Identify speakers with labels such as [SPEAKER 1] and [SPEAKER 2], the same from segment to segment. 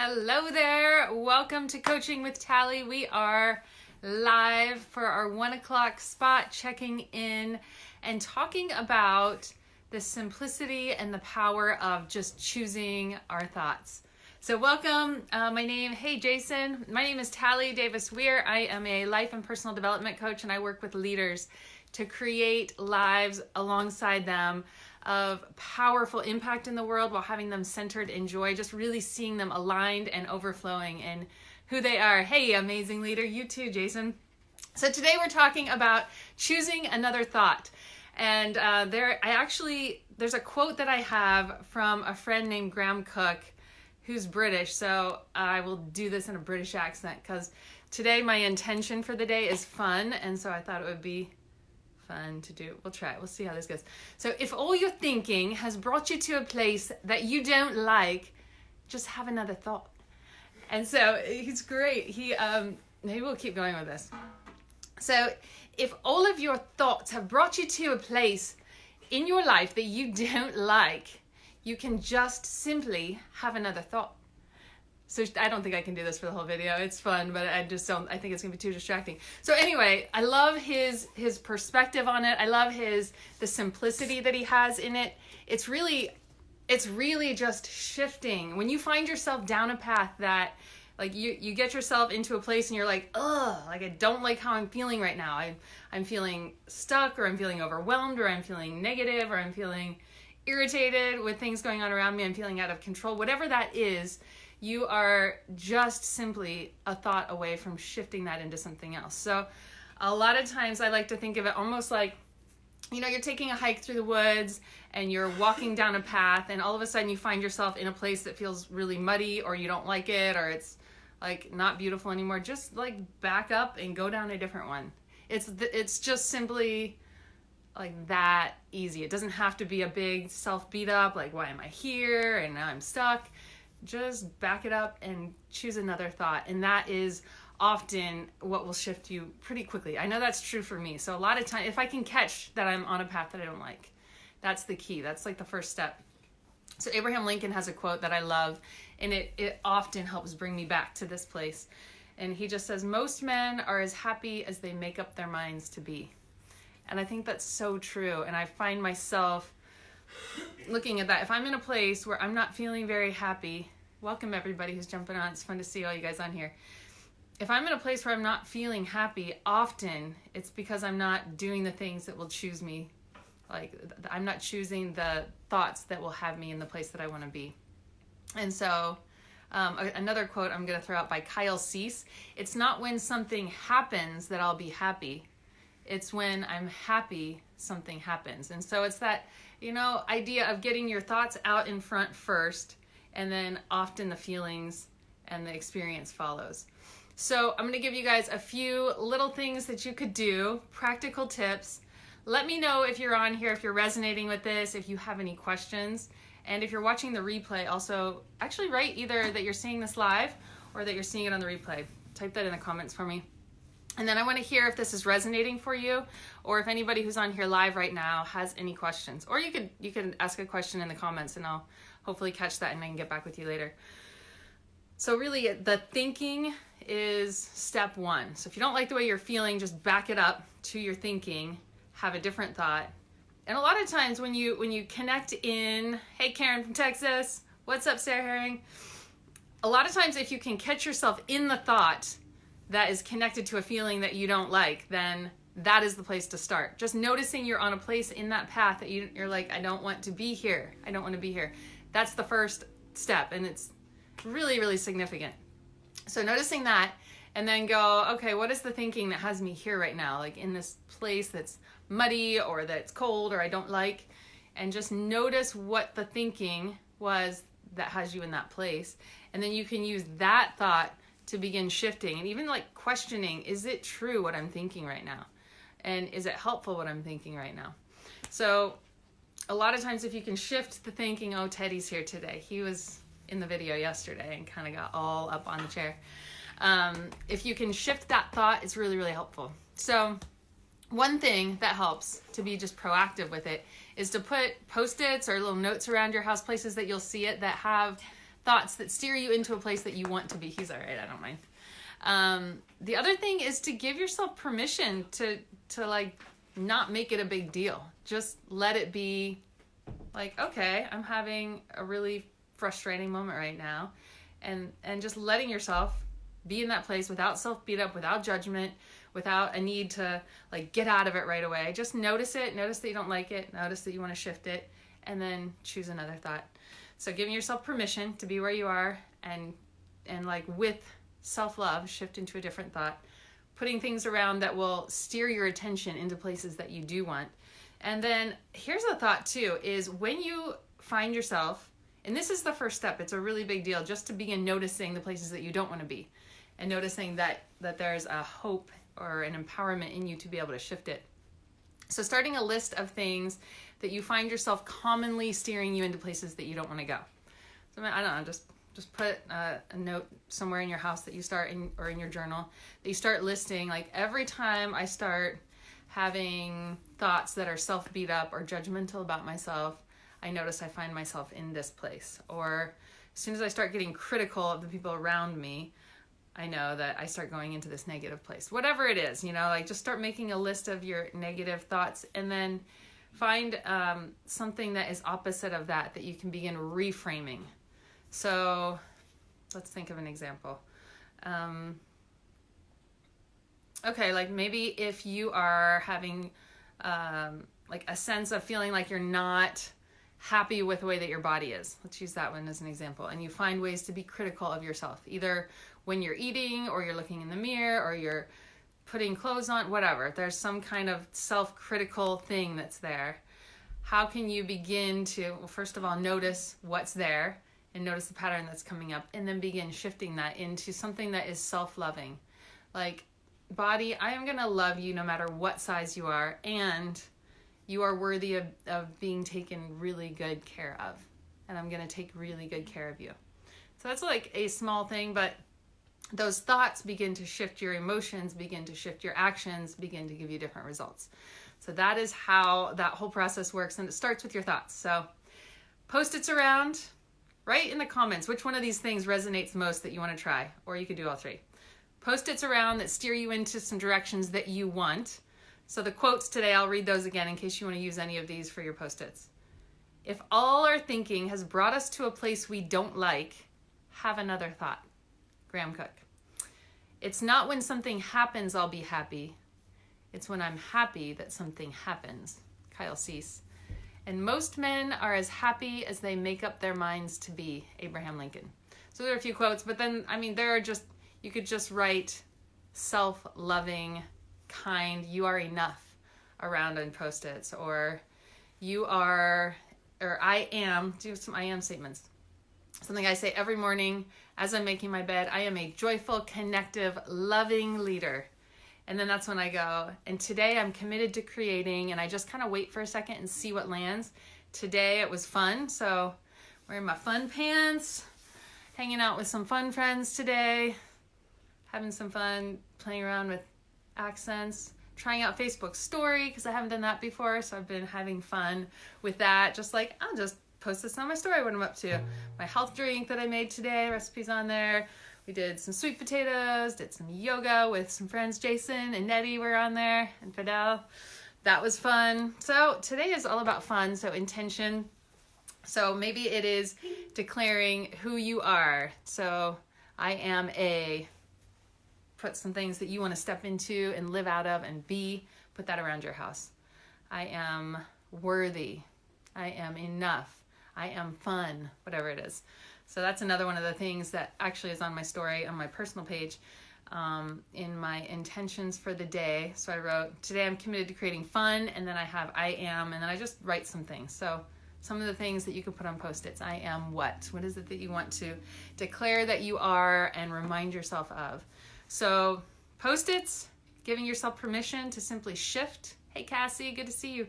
[SPEAKER 1] Hello there. Welcome to Coaching with Tally. We are live for our 1 o'clock spot, checking in and talking about the simplicity and the power of just choosing our thoughts. So welcome. My name is Tally Davis-Weir. I am a life and personal development coach, and I work with leaders to create lives alongside them of powerful impact in the world while having them centered in joy, just really seeing them aligned and overflowing in who they are. Hey, amazing leader, you too, Jason. So today we're talking about choosing another thought. And there's a quote that I have from a friend named Graham Cook, who's British. So I will do this in a British accent because today my intention for the day is fun. And so I thought it would be fun to do. We'll try it. We'll see how this goes. So if all your thinking has brought you to a place that you don't like, just have another thought. And so he's great. Maybe we'll keep going with this. So if all of your thoughts have brought you to a place in your life that you don't like, you can just simply have another thought. So I don't think I can do this for the whole video. It's fun, but I think it's gonna be too distracting. So anyway, I love his perspective on it. I love the simplicity that he has in it. It's really just shifting. When you find yourself down a path that like you get yourself into a place and you're like, like I don't like how I'm feeling right now. I'm feeling stuck, or I'm feeling overwhelmed, or I'm feeling negative, or I'm feeling irritated with things going on around me. I'm feeling out of control. Whatever that is, you are just simply a thought away from shifting that into something else. So a lot of times I like to think of it almost like, you're taking a hike through the woods and you're walking down a path, and all of a sudden you find yourself in a place that feels really muddy, or you don't like it, or it's like not beautiful anymore. Just like back up and go down a different one. It's just simply like that easy. It doesn't have to be a big self beat up, like why am I here and now I'm stuck. Just back it up and choose another thought. And that is often what will shift you pretty quickly. I know that's true for me. So a lot of time, if I can catch that I'm on a path that I don't like, that's the key. That's like the first step. So Abraham Lincoln has a quote that I love, and it often helps bring me back to this place. And he just says, most men are as happy as they make up their minds to be. And I think that's so true. And I find myself looking at that. If I'm in a place where I'm not feeling very happy, welcome everybody who's jumping on. It's fun to see all you guys on here. If I'm in a place where I'm not feeling happy, often it's because I'm not doing the things that will choose me. Like I'm not choosing the thoughts that will have me in the place that I want to be. And so another quote I'm going to throw out by Kyle Cease. It's not when something happens that I'll be happy. It's when I'm happy something happens. And so it's that, idea of getting your thoughts out in front first, and then often the feelings and the experience follows. So I'm going to give you guys a few little things that you could do, practical tips. Let me know if you're on here, if you're resonating with this, if you have any questions. And if you're watching the replay, also actually write either that you're seeing this live or that you're seeing it on the replay. Type that in the comments for me. And then I want to hear if this is resonating for you, or if anybody who's on here live right now has any questions. Or you can ask a question in the comments, and I'll hopefully catch that and I can get back with you later. So really, the thinking is step one. So if you don't like the way you're feeling, just back it up to your thinking, have a different thought. And a lot of times when you connect in, hey Karen from Texas, what's up Sarah Herring? A lot of times if you can catch yourself in the thought that is connected to a feeling that you don't like, then that is the place to start. Just noticing you're on a place in that path that you're like, I don't want to be here. I don't want to be here. That's the first step, and it's really, really significant. So noticing that, and then go, okay, what is the thinking that has me here right now? Like in this place that's muddy, or that's cold, or I don't like, and just notice what the thinking was that has you in that place. And then you can use that thought to begin shifting and even like questioning, is it true what I'm thinking right now? And is it helpful what I'm thinking right now? So a lot of times if you can shift the thinking, oh, Teddy's here today. He was in the video yesterday and kind of got all up on the chair. If you can shift that thought, it's really, really helpful. So one thing that helps to be just proactive with it is to put Post-its or little notes around your house, places that you'll see it, that have thoughts that steer you into a place that you want to be. He's all right, I don't mind. The other thing is to give yourself permission to like not make it a big deal. Just let it be like, okay, I'm having a really frustrating moment right now, and just letting yourself be in that place without self-beat up, without judgment, without a need to like get out of it right away. Just notice it, notice that you don't like it, notice that you want to shift it, and then choose another thought. So giving yourself permission to be where you are, and like with self-love, shift into a different thought, putting things around that will steer your attention into places that you do want. And then here's a thought too, is when you find yourself, and this is the first step, it's a really big deal, just to begin noticing the places that you don't want to be, and noticing that there's a hope or an empowerment in you to be able to shift it. So starting a list of things that you find yourself commonly steering you into places that you don't want to go. So I don't know, just put a note somewhere in your house that you start in, or in your journal, that you start listing, like every time I start having thoughts that are self-beat up or judgmental about myself, I notice I find myself in this place. Or as soon as I start getting critical of the people around me, I know that I start going into this negative place. Whatever it is, like just start making a list of your negative thoughts, and then find something that is opposite of that you can begin reframing. So let's think of an example. Okay, like maybe if you are having like a sense of feeling like you're not happy with the way that your body is. Let's use that one as an example. And you find ways to be critical of yourself, either when you're eating, or you're looking in the mirror, or you're putting clothes on, whatever. There's some kind of self-critical thing that's there. How can you begin to, well, first of all, notice what's there and notice the pattern that's coming up, and then begin shifting that into something that is self-loving. Like, body, I am going to love you no matter what size you are, and you are worthy of being taken really good care of, and I'm going to take really good care of you. So that's like a small thing, but those thoughts begin to shift your emotions, begin to shift your actions, begin to give you different results. So that is how that whole process works, and it starts with your thoughts. So Post-its around, write in the comments which one of these things resonates most that you want to try, or you could do all three. Post-its around that steer you into some directions that you want. So the quotes today, I'll read those again in case you want to use any of these for your Post-its. If all our thinking has brought us to a place we don't like, have another thought. Graham Cook. It's not when something happens I'll be happy. It's when I'm happy that something happens. Kyle Cease. And most men are as happy as they make up their minds to be. Abraham Lincoln. So there are a few quotes, but then, there are just, you could just write self-loving, kind, you are enough around on Post-its, or you are, or I am, do some I am statements. Something I say every morning as I'm making my bed, I am a joyful, connective, loving leader. And then that's when I go, and today I'm committed to creating, and I just kind of wait for a second and see what lands. Today it was fun, so wearing my fun pants, hanging out with some fun friends today, having some fun playing around with accents, trying out Facebook story because I haven't done that before, so I've been having fun with that. Just like, I'll just post this on my story what I'm up to. My health drink that I made today, recipes on there. We did some sweet potatoes, did some yoga with some friends. Jason and Nettie were on there, and Fidel. That was fun. So today is all about fun, so intention. So maybe it is declaring who you are. So I am put some things that you want to step into and live out of and be, put that around your house. I am worthy. I am enough. I am fun, whatever it is. So that's another one of the things that actually is on my story on my personal page, in my intentions for the day. So I wrote, today I'm committed to creating fun, and then I have I am, and then I just write some things. So some of the things that you could put on Post-its. I am what? What is it that you want to declare that you are and remind yourself of? So Post-its, giving yourself permission to simply shift. Hey Cassie, good to see you.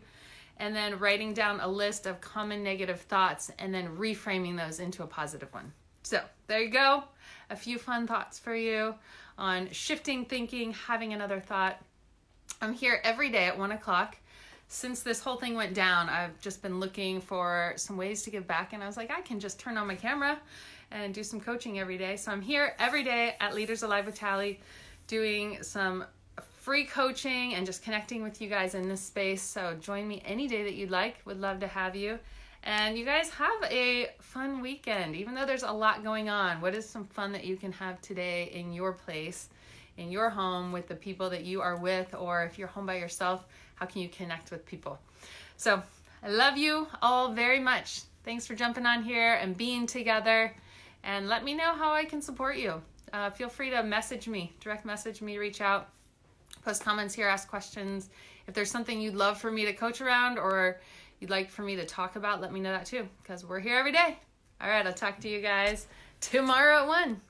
[SPEAKER 1] And then writing down a list of common negative thoughts and then reframing those into a positive one. So there you go. A few fun thoughts for you on shifting thinking, having another thought. I'm here every day at 1 o'clock. Since this whole thing went down, I've just been looking for some ways to give back, and I was like, I can just turn on my camera and do some coaching every day. So I'm here every day at Leaders Alive with Tally doing some free coaching and just connecting with you guys in this space. So join me any day that you'd like. Would love to have you. And you guys have a fun weekend. Even though there's a lot going on, what is some fun that you can have today in your place, in your home, with the people that you are with? Or if you're home by yourself, how can you connect with people? So I love you all very much. Thanks for jumping on here and being together. And let me know how I can support you. Feel free to message me, direct message me, reach out, post comments here, ask questions. If there's something you'd love for me to coach around or you'd like for me to talk about, let me know that too, because we're here every day. All right, I'll talk to you guys tomorrow at 1.